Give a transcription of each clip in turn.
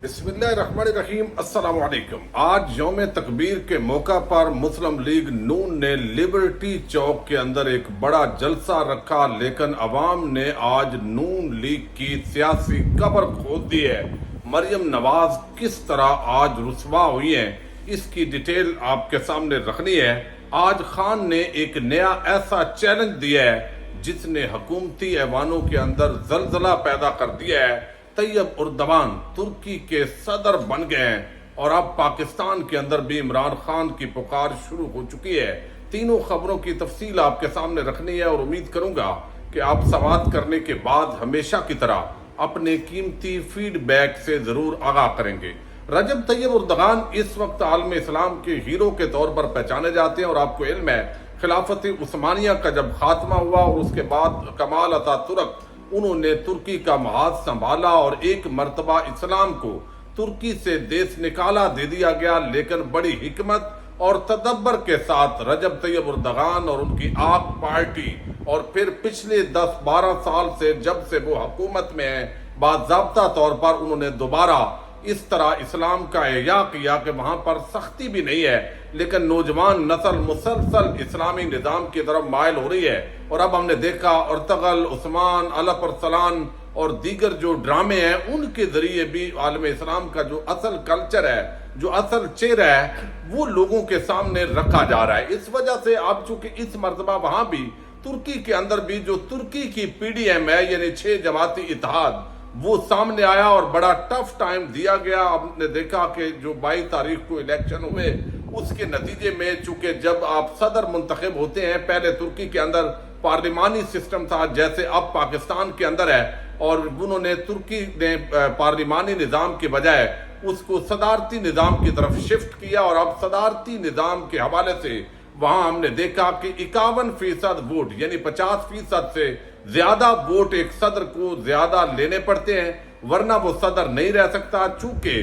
بسم اللہ الرحمن الرحیم۔ السلام علیکم۔ آج یوم تکبیر کے موقع پر مسلم لیگ نون نے لبرٹی چوک کے اندر ایک بڑا جلسہ رکھا، لیکن عوام نے آج نون لیگ کی سیاسی قبر کھود دی ہے۔ مریم نواز کس طرح آج رسوا ہوئی ہیں، اس کی ڈیٹیل آپ کے سامنے رکھنی ہے۔ آج خان نے ایک نیا ایسا چیلنج دیا ہے جس نے حکومتی ایوانوں کے اندر زلزلہ پیدا کر دیا ہے۔ طیب اردوان ترکی کے صدر بن گئے ہیں اور اب پاکستان کے اندر بھی عمران خان کی پکار شروع ہو چکی ہے۔ تینوں خبروں کی تفصیل آپ کے سامنے رکھنی ہے اور امید کروں گا کہ آپ سماعت کرنے کے بعد ہمیشہ کی طرح اپنے قیمتی فیڈ بیک سے ضرور آگاہ کریں گے۔ رجب طیب اردوان اس وقت عالم اسلام کے ہیرو کے طور پر پہچانے جاتے ہیں اور آپ کو علم ہے خلافت عثمانیہ کا جب خاتمہ ہوا اور اس کے بعد کمال اتا ترک انہوں نے ترکی کا محاذ سنبھالا اور ایک مرتبہ اسلام کو ترکی سے دیس نکالا دے دیا گیا، لیکن بڑی حکمت اور تدبر کے ساتھ رجب طیب اردوان اور ان کی آق پارٹی اور پھر پچھلے 10-12 سال سے جب سے وہ حکومت میں ہیں باضابطہ طور پر انہوں نے دوبارہ اس طرح اسلام کا احیاء کیا کہ وہاں پر سختی بھی نہیں ہے، لیکن نوجوان نسل مسلسل اسلامی نظام کی طرف مائل ہو رہی ہے۔ اور اب ہم نے دیکھا ارطغرل، عثمان، الپ ارسلان اور دیگر جو ڈرامے ہیں ان کے ذریعے بھی عالم اسلام کا جو اصل کلچر ہے، جو اصل چہرہ ہے، وہ لوگوں کے سامنے رکھا جا رہا ہے۔ اس وجہ سے اب چونکہ اس مرتبہ وہاں بھی ترکی کے اندر بھی جو ترکی کی پی ڈی ایم ہے یعنی 6 جماعتی اتحاد وہ سامنے آیا اور بڑا ٹف ٹائم دیا گیا۔ ہم نے دیکھا کہ جو 22 تاریخ کو الیکشن ہوئے اس کے نتیجے میں چونکہ جب آپ صدر منتخب ہوتے ہیں، پہلے ترکی کے اندر پارلیمانی سسٹم تھا جیسے اب پاکستان کے اندر ہے، اور انہوں نے ترکی نے پارلیمانی نظام کے بجائے اس کو صدارتی نظام کی طرف شفٹ کیا، اور اب صدارتی نظام کے حوالے سے وہاں ہم نے دیکھا کہ 51% ووٹ یعنی 50% سے زیادہ ووٹ ایک صدر کو زیادہ لینے پڑتے ہیں، ورنہ وہ صدر نہیں رہ سکتا۔ چونکہ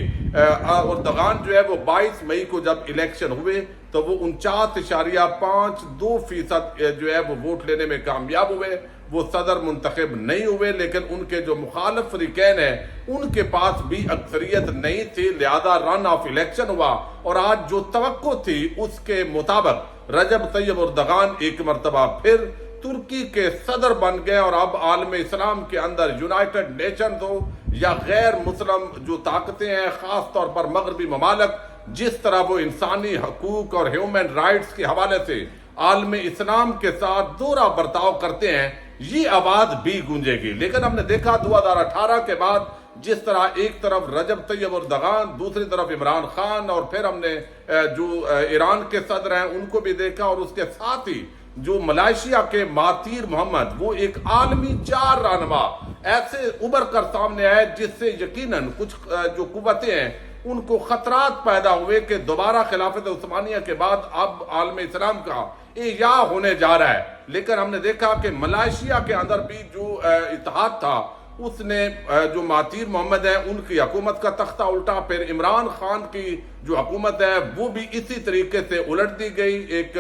اردوغان جو ہے وہ 22 مئی کو جب الیکشن ہوئے تو وہ 49.52% جو ہے وہ ووٹ لینے میں کامیاب ہوئے، وہ صدر منتخب نہیں ہوئے، لیکن ان کے جو مخالف فریقین ہیں ان کے پاس بھی اکثریت نہیں تھی، لہذا رن آف الیکشن ہوا، اور آج جو توقع تھی اس کے مطابق رجب طیب اردوغان ایک مرتبہ پھر ترکی کے صدر بن گئے، اور اب عالم اسلام کے اندر یونائٹڈ نیشنز ہو یا غیر مسلم جو طاقتیں ہیں، خاص طور پر مغربی ممالک جس طرح وہ انسانی حقوق اور ہیومن رائٹس کے حوالے سے عالم اسلام کے ساتھ دورہ برتاؤ کرتے ہیں، یہ آواز بھی گونجے گی۔ لیکن ہم نے دیکھا 2018 کے بعد جس طرح ایک طرف رجب طیب اردوغان، دوسری طرف عمران خان، اور پھر ہم نے جو ایران کے صدر ہیں ان کو بھی دیکھا، اور اس کے ساتھ ہی جو ملائیشیا کے مہاتیر محمد وہ ایک عالمی چار رہنما ایسے ابھر کر سامنے آئے جس سے یقیناً کچھ جو قوتیں ہیں ان کو خطرات پیدا ہوئے کہ دوبارہ خلافت عثمانیہ کے بعد اب عالم اسلام کا احیاء ہونے جا رہا ہے۔ لیکن ہم نے دیکھا کہ ملائیشیا کے اندر بھی جو اتحاد تھا اس نے جو مہاتیر محمد ہیں ان کی حکومت کا تختہ الٹا، پھر عمران خان کی جو حکومت ہے وہ بھی اسی طریقے سے الٹ دی گئی، ایک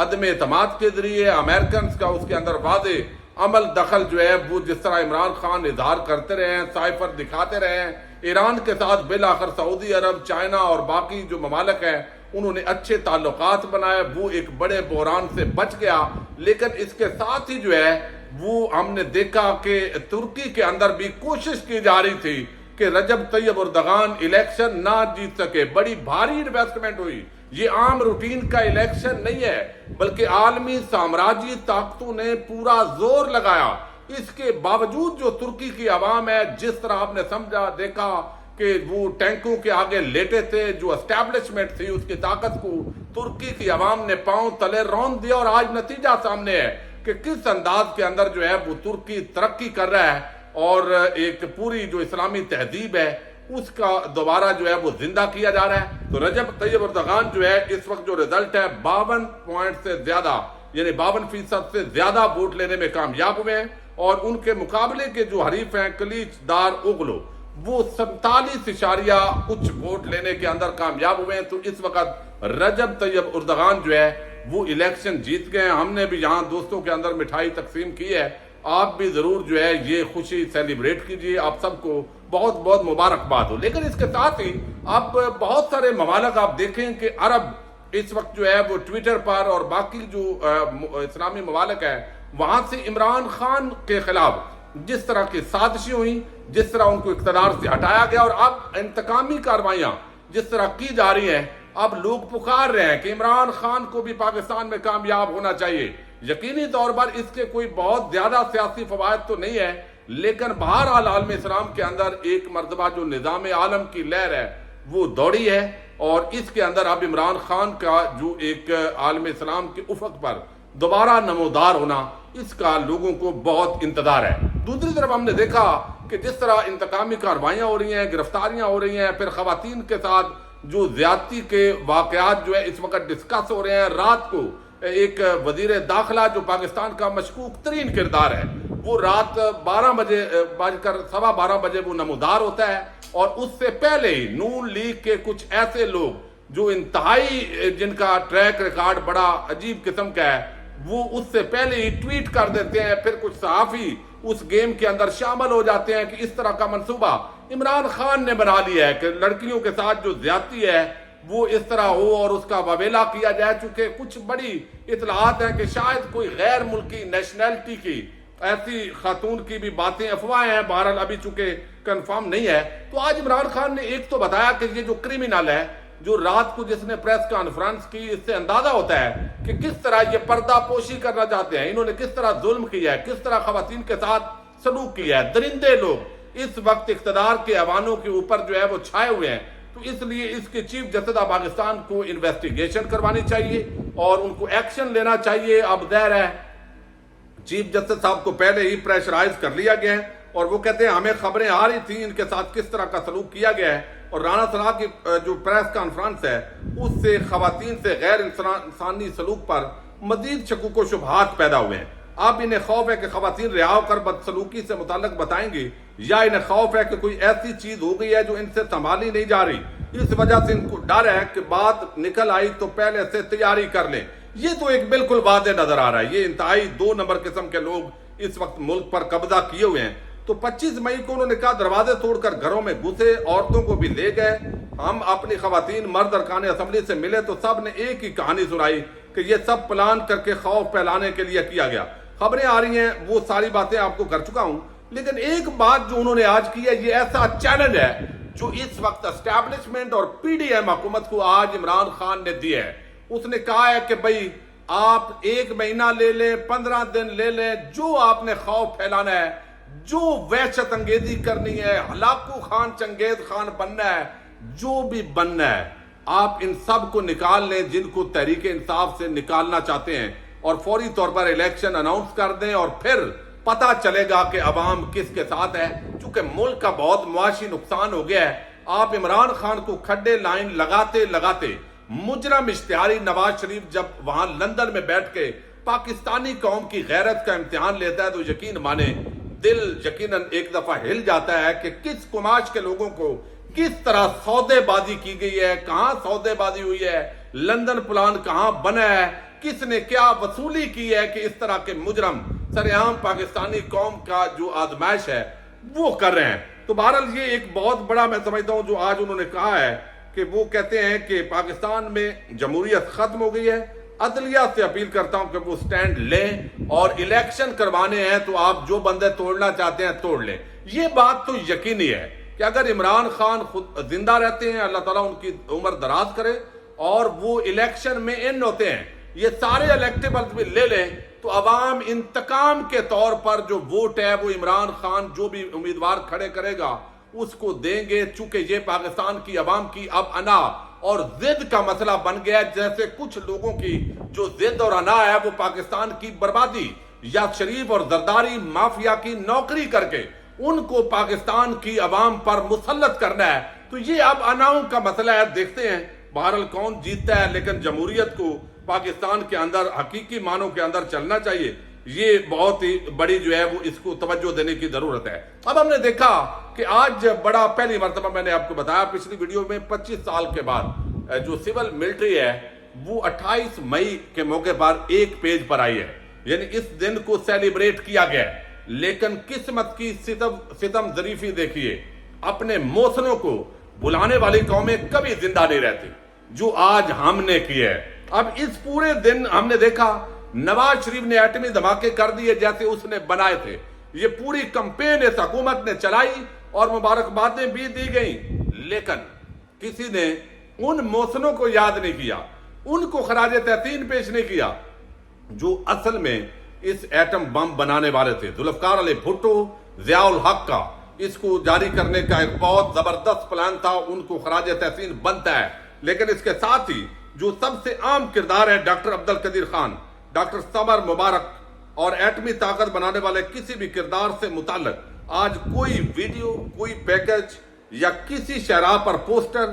عدم اعتماد کے ذریعے امریکنز کا اس کے اندر واضح عمل دخل جو ہے وہ جس طرح عمران خان اظہار کرتے رہے ہیں، سائفر دکھاتے رہے ہیں ایران کے ساتھ، بالآخر سعودی عرب، چائنا اور باقی جو ممالک ہیں انہوں نے اچھے تعلقات بنائے، وہ ایک بڑے بحران سے بچ گیا۔ لیکن اس کے ساتھ ہی جو ہے وہ ہم نے دیکھا کہ ترکی کے اندر بھی کوشش کی جا رہی تھی کہ رجب طیب اردوغان الیکشن نہ جیت سکے، بڑی بھاری انویسٹمنٹ ہوئی، یہ عام روٹین کا الیکشن نہیں ہے بلکہ عالمی سامراجی طاقتوں نے پورا زور لگایا۔ اس کے باوجود جو ترکی کی عوام ہے جس طرح آپ نے سمجھا دیکھا کہ وہ ٹینکوں کے آگے لیٹے تھے، جو اسٹیبلشمنٹ تھی اس کی طاقت کو ترکی کی عوام نے پاؤں تلے روند دیا، اور آج نتیجہ سامنے ہے کہ کس انداز کے اندر جو ہے وہ ترکی ترقی کر رہا ہے، اور ایک پوری جو اسلامی تہذیب ہے اس کا دوبارہ جو ہے وہ زندہ کیا جا رہا ہے۔ تو رجب طیب اردوغان جو ہے اس وقت جو رزلٹ ہے 52 پوائنٹ سے زیادہ یعنی 52% سے زیادہ ووٹ لینے میں کامیاب ہوئے ہیں، اور ان کے مقابلے کے جو حریف ہیں کلیچ دار اوغلو وہ 47 کچھ ووٹ لینے کے اندر کامیاب ہوئے ہیں۔ تو اس وقت رجب طیب اردوغان جو ہے وہ الیکشن جیت گئے ہیں۔ ہم نے بھی یہاں دوستوں کے اندر مٹھائی تقسیم کی ہے، آپ بھی ضرور جو ہے یہ خوشی سیلیبریٹ کیجئے. آپ سب کو بہت بہت مبارکباد ہو. لیکن اس کے ساتھ ہی اب بہت سارے ممالک آپ دیکھیں کہ عرب اس وقت جو ہے وہ ٹویٹر پر اور باقی جو اسلامی ممالک ہے وہاں سے عمران خان کے خلاف جس طرح کی سازشیں ہوئیں، جس طرح ان کو اقتدار سے ہٹایا گیا اور اب انتقامی کارروائیاں جس طرح کی جا رہی ہیں، اب لوگ پکار رہے ہیں کہ عمران خان کو بھی پاکستان میں کامیاب ہونا چاہیے. یقینی طور پر اس کے کوئی بہت زیادہ سیاسی فوائد تو نہیں ہے، لیکن بہرحال عالم اسلام کے اندر ایک مرتبہ جو نظام عالم کی لہر ہے وہ دوڑی ہے، اور اس کے اندر اب عمران خان کا جو ایک عالم اسلام کے افق پر دوبارہ نمودار ہونا، اس کا لوگوں کو بہت انتظار ہے. دوسری طرف ہم نے دیکھا کہ جس طرح انتقامی کارروائیاں ہو رہی ہیں، گرفتاریاں ہو رہی ہیں، پھر خواتین کے ساتھ جو زیادتی کے واقعات جو ہے اس وقت ڈسکس ہو رہے ہیں. رات کو ایک وزیر داخلہ جو پاکستان کا مشکوک ترین کردار ہے، وہ رات 12:12 بجے وہ نمودار ہوتا ہے، اور اس سے پہلے ہی نون لیگ کے کچھ ایسے لوگ جو انتہائی جن کا ٹریک ریکارڈ بڑا عجیب قسم کا ہے، وہ اس سے پہلے ہی ٹویٹ کر دیتے ہیں. پھر کچھ صحافی اس گیم کے اندر شامل ہو جاتے ہیں کہ اس طرح کا منصوبہ عمران خان نے بنا لیا ہے کہ لڑکیوں کے ساتھ جو زیادتی ہے وہ اس طرح ہو اور اس کا واویلا کیا جائے. چونکہ کچھ بڑی اطلاعات ہیں کہ شاید کوئی غیر ملکی نیشنلٹی کی ایسی خاتون کی بھی باتیں افواہیں ہیں، بہرحال ابھی چونکہ کنفرم نہیں ہے. تو آج عمران خان نے ایک تو بتایا کہ یہ جو کرمینل ہے جو رات کو جس نے پریس کانفرنس کی، اس سے اندازہ ہوتا ہے کہ کس طرح یہ پردہ پوشی کرنا چاہتے ہیں، انہوں نے کس طرح ظلم کیا ہے، کس طرح خواتین کے ساتھ سلوک کیا ہے. درندے لوگ اس وقت اقتدار کے ایوانوں کے اوپر جو ہے وہ چھائے ہوئے ہیں. تو اس لیے اس کے چیف جسٹس آف پاکستان کو انویسٹیگیشن کروانی چاہیے اور ان کو ایکشن لینا چاہیے. اب ظاہر ہے چیف جسٹس صاحب کو پہلے ہی پریشرائز کر لیا گیا ہے، اور وہ کہتے ہیں ہمیں خبریں آ رہی تھیں ان کے ساتھ کس طرح کا سلوک کیا گیا ہے. اور رانا ثنا کی جو پریس کانفرنس ہے اس سے خواتین سے غیر انسانی سلوک پر مزید شکوک و شبہات پیدا ہوئے ہیں. اب انہیں خوف ہے کہ خواتین رہا ہو کر بدسلوکی سے متعلق بتائیں گی، یا انہیں خوف ہے کہ کوئی ایسی چیز ہو گئی ہے جو ان سے سنبھالی نہیں جا رہی، اس وجہ سے ان کو ڈر ہے کہ بات نکل آئی تو پہلے سے تیاری کر لیں. یہ تو ایک بالکل واضح نظر آ رہا ہے. یہ انتہائی 2 نمبر قسم کے لوگ اس وقت ملک پر قبضہ کیے ہوئے ہیں. تو 25 مئی کو انہوں نے کہا دروازے توڑ کر گھروں میں گھسے، عورتوں کو بھی لے گئے. ہم اپنی خواتین مرد ارکان اسمبلی سے ملے تو سب نے ایک ہی کہانی سنائی کہ یہ سب پلان کر کے خوف پھیلانے کے لیے کیا گیا. خبریں آ رہی ہیں، وہ ساری باتیں آپ کو کر چکا ہوں. لیکن ایک بات جو انہوں نے آج کی ہے، یہ ایسا چیلنج ہے جو اس وقت اسٹیبلشمنٹ اور پی ڈی ایم حکومت کو آج عمران خان نے دی ہے. اس نے کہا ہے کہ بھئی آپ 1 مہینہ لے لیں، 15 دن لے لیں، جو آپ نے خوف پھیلانا ہے، جو وحشت انگیزی کرنی ہے، ہلاکو خان چنگیز خان بننا ہے، جو بھی بننا ہے، آپ ان سب کو نکال لیں جن کو تحریک انصاف سے نکالنا چاہتے ہیں، اور فوری طور پر الیکشن اناؤنس کر دیں، اور پھر پتہ چلے گا کہ عوام کس کے ساتھ ہے. چونکہ ملک کا بہت معاشی نقصان ہو گیا ہے. آپ عمران خان کو کھڈے لائن لگاتے لگاتے مجرم اشتہاری نواز شریف جب وہاں لندن میں بیٹھ کے پاکستانی قوم کی غیرت کا امتحان لیتا ہے تو یقین مانے دل یقیناً ایک دفعہ ہل جاتا ہے کہ کس کماش کے لوگوں کو کس طرح سودے بازی کی گئی ہے، کہاں سودے بازی ہوئی ہے، لندن پلان کہاں بنا ہے، کس نے کیا وصولی کی ہے کہ اس طرح کے مجرم سرعام پاکستانی قوم کا جو آزمائش ہے وہ کر رہے ہیں. تو بہرحال یہ ایک بہت بڑا میں سمجھتا ہوں جو آج انہوں نے کہا ہے کہ وہ کہتے ہیں کہ پاکستان میں جمہوریت ختم ہو گئی ہے. عدلیہ سے اپیل کرتا ہوں کہ وہ سٹینڈ لیں، اور الیکشن کروانے ہیں تو آپ جو بندے توڑنا چاہتے ہیں توڑ لیں. یہ بات تو یقینی ہے کہ اگر عمران خان خود زندہ رہتے ہیں، اللہ تعالیٰ ان کی عمر دراز کرے، اور وہ الیکشن میں ان ہوتے ہیں، یہ سارے الیکٹیبلز بھی لے لیں، تو عوام انتقام کے طور پر جو ووٹ ہے وہ عمران خان جو بھی امیدوار کھڑے کرے گا اس کو دیں گے. چونکہ یہ پاکستان کی عوام کی اب انا اور ضد کا مسئلہ بن گیا ہے. جیسے کچھ لوگوں کی جو ضد اور انا ہے وہ پاکستان کی بربادی یا شریف اور زرداری مافیا کی نوکری کر کے ان کو پاکستان کی عوام پر مسلط کرنا ہے. تو یہ اب اناؤں کا مسئلہ ہے. دیکھتے ہیں بہرحال کون جیتتا ہے، لیکن جمہوریت کو پاکستان کے اندر حقیقی معنوں کے اندر چلنا چاہیے. یہ بہت ہی بڑی جو ہے وہ اس کو توجہ دینے کی ضرورت ہے. اب ہم نے دیکھا کہ آج بڑا پہلی مرتبہ میں نے آپ کو بتایا پچھلی ویڈیو میں 25 سال کے بعد جو سول ملٹری ہے وہ 28 مئی کے موقع پر ایک پیج پر آئی ہے. یعنی اس دن کو سیلیبریٹ کیا گیا ہے. لیکن قسمت کی ستم ظریفی دیکھیے، اپنے موسنوں کو بلانے والی قومیں کبھی زندہ نہیں رہتی جو آج ہم نے کیا ہے۔ اب اس پورے دن ہم نے دیکھا نواز شریف نے ایٹمی دھماکے کر دیے جیسے اس نے بنائے تھے۔ یہ پوری کمپین اس حکومت نے چلائی اور مبارکبادیں بھی دی گئیں، لیکن کسی نے ان محسنوں کو یاد نہیں کیا، ان کو خراج تحسین پیش نہیں کیا جو اصل میں اس ایٹم بم بنانے والے تھے۔ ذوالفقار علی بھٹو، ضیاء الحق کا اس کو جاری کرنے کا ایک بہت زبردست پلان تھا، ان کو خراج تحسین بنتا ہے۔ لیکن اس کے ساتھ ہی جو سب سے عام کردار ہے ڈاکٹر عبدالقدیر خان، ڈاکٹر سمر مبارک اور ایٹمی طاقت بنانے والے کسی بھی کردار سے متعلق آج کوئی ویڈیو، کوئی پیکج یا کسی شہراہ پر پوسٹر،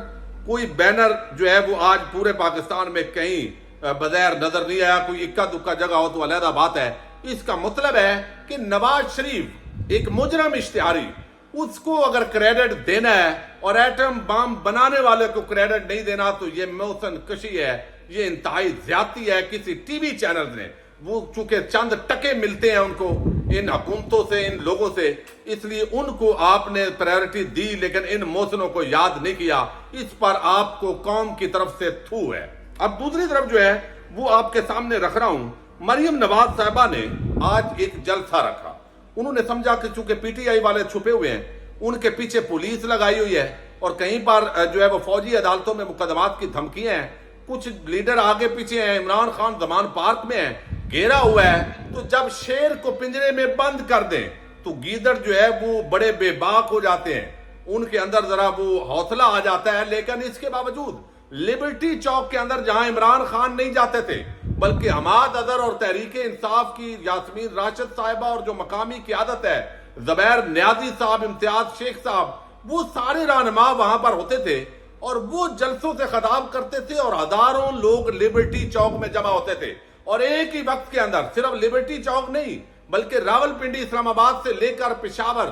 کوئی بینر جو ہے وہ آج پورے پاکستان میں کہیں بظاہر نظر نہیں آیا۔ کوئی اکا دکا جگہ ہو تو علیحدہ بات ہے۔ اس کا مطلب ہے کہ نواز شریف ایک مجرم اشتہاری، اس کو اگر کریڈٹ دینا ہے اور ایٹم بم بنانے والے کو کریڈٹ نہیں دینا تو یہ محسن کشی ہے، یہ انتہائی زیادتی ہے۔ کسی ٹی وی چینل نے وہ چونکہ چند ٹکے ملتے ہیں ان کو ان حکومتوں سے، ان لوگوں سے، اس لیے ان کو آپ نے پرائیورٹی دی لیکن ان محسنوں کو یاد نہیں کیا۔ اس پر آپ کو قوم کی طرف سے تھو ہے۔ اب دوسری طرف جو ہے وہ آپ کے سامنے رکھ رہا ہوں، مریم نواز صاحبہ نے آج ایک جلسہ رکھا۔ انہوں نے سمجھا کہ چونکہ پی ٹی آئی والے چھپے ہوئے ہیں، ان کے پیچھے پولیس لگائی ہوئی ہے اور کہیں پر جو ہے وہ فوجی عدالتوں میں مقدمات کی دھمکیاں ہیں، کچھ لیڈر آگے پیچھے ہیں، عمران خان زمان پارک میں ہیں، گھیرا ہوا ہے۔ تو جب شیر کو پنجرے میں بند کر دیں تو گیدڑ جو ہے وہ بڑے بے باک ہو جاتے ہیں، ان کے اندر ذرا وہ حوصلہ آ جاتا ہے۔ لیکن اس کے باوجود لبرٹی چوک کے اندر جہاں عمران خان نہیں جاتے تھے بلکہ حماد اظہر اور تحریک انصاف کی یاسمین راشد صاحبہ اور جو مقامی قیادت ہے، زبیر نیازی صاحب، امتیاز شیخ صاحب، وہ سارے رہنما وہاں پر ہوتے تھے اور وہ جلسوں سے خطاب کرتے تھے اور ہزاروں لوگ لبرٹی چوک میں جمع ہوتے تھے۔ اور ایک ہی وقت کے اندر صرف لبرٹی چوک نہیں بلکہ راولپنڈی، اسلام آباد سے لے کر پشاور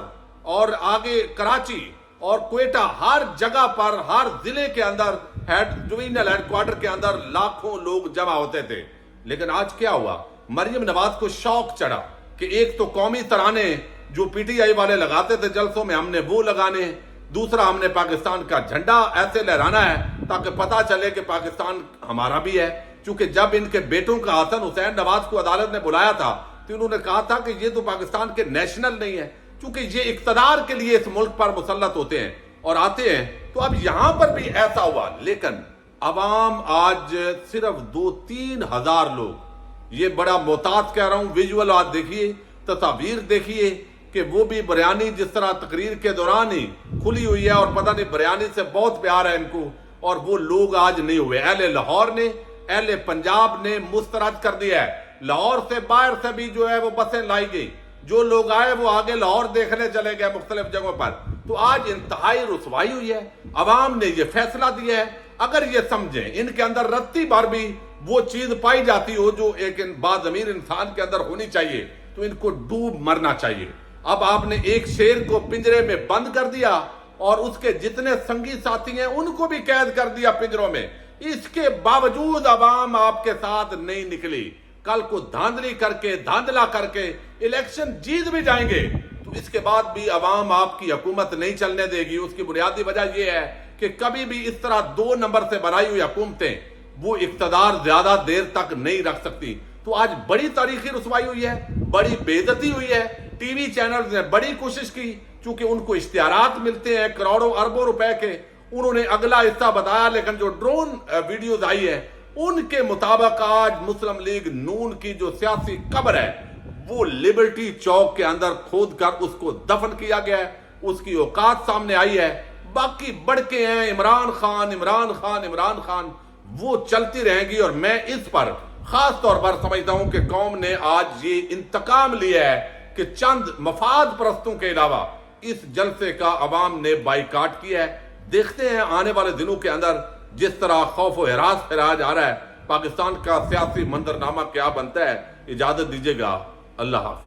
اور آگے کراچی اور کوئٹہ، ہر جگہ پر، ہر ضلع کے اندر ڈویژنل ہیڈ کوارٹر کے اندر لاکھوں لوگ جمع ہوتے تھے۔ لیکن آج کیا ہوا؟ مریم نواز کو شوق چڑھا کہ ایک تو قومی ترانے جو پی ٹی آئی والے لگاتے تھے جلسوں میں ہم نے وہ لگانے، دوسرا ہم نے پاکستان کا جھنڈا ایسے لہرانا ہے تاکہ پتا چلے کہ پاکستان ہمارا بھی ہے۔ چونکہ جب ان کے بیٹوں کا حسن حسین نواز کو عدالت نے بلایا تھا تو انہوں نے کہا تھا کہ یہ تو پاکستان کے نیشنل نہیں ہے، چونکہ یہ اقتدار کے لیے اس ملک پر مسلط ہوتے ہیں اور آتے ہیں۔ تو اب یہاں پر بھی ایسا ہوا، لیکن عوام آج صرف 2-3 ہزار لوگ، یہ بڑا محتاط کہہ رہا ہوں، ویژول آج دیکھیے، تصاویر دیکھیے کہ وہ بھی بریانی جس طرح تقریر کے دوران ہی کھلی ہوئی ہے اور پتہ نہیں بریانی سے بہت پیار ہے ان کو، اور وہ لوگ آج نہیں ہوئے۔ اہل لاہور نے، اہل پنجاب نے مسترد کر دیا ہے۔ لاہور سے باہر سے بھی جو ہے وہ بسیں لائی گئی، جو لوگ آئے وہ آگے لاہور دیکھنے چلے گئے مختلف جگہوں پر۔ تو آج انتہائی رسوائی ہوئی ہے۔ عوام نے یہ فیصلہ دیا ہے، اگر یہ سمجھیں ان کے اندر رتی بھر بھی وہ چیز پائی جاتی ہو جو ایک باضمیر انسان کے اندر ہونی چاہیے تو ان کو ڈوب مرنا چاہیے۔ اب آپ نے ایک شیر کو پنجرے میں بند کر دیا اور اس کے جتنے سنگی ساتھی ہیں ان کو بھی قید کر دیا پنجروں میں، اس کے باوجود عوام آپ کے ساتھ نہیں نکلی۔ کل کو دھاندلی کر کے، دھاندلا کر کے الیکشن جیت بھی جائیں گے تو اس کے بعد بھی عوام آپ کی حکومت نہیں چلنے دے گی۔ اس کی بنیادی وجہ یہ ہے کہ کبھی بھی اس طرح 2 نمبر سے بنائی ہوئی حکومتیں وہ اقتدار زیادہ دیر تک نہیں رکھ سکتی۔ تو آج بڑی تاریخی رسوائی ہوئی ہے، بڑی بے عزتی ہوئی ہے۔ ٹی وی چینلز نے بڑی کوشش کی، چونکہ ان کو اشتہارات ملتے ہیں کروڑوں اربوں روپے کے، انہوں نے اگلا حصہ بتایا، لیکن جو ڈرون ویڈیوز آئی ہے ان کے مطابق آج مسلم لیگ نون کی جو سیاسی قبر ہے وہ لبرٹی چوک کے اندر کھود کر اس کو دفن کیا گیا ہے، اس کی اوقات سامنے آئی ہے۔ باقی بڑکے ہیں عمران خان، عمران خان، عمران خان، وہ چلتی رہیں گی۔ اور میں اس پر خاص طور پر سمجھتا ہوں کہ قوم نے آج یہ انتقام لیا ہے کہ چند مفاد پرستوں کے علاوہ اس جلسے کا عوام نے بائیکاٹ کیا ہے۔ دیکھتے ہیں آنے والے دنوں کے اندر جس طرح خوف و ہراس پھیلایا جا رہا ہے، پاکستان کا سیاسی منظرنامہ کیا بنتا ہے۔ اجازت دیجیے گا، اللہ حافظ۔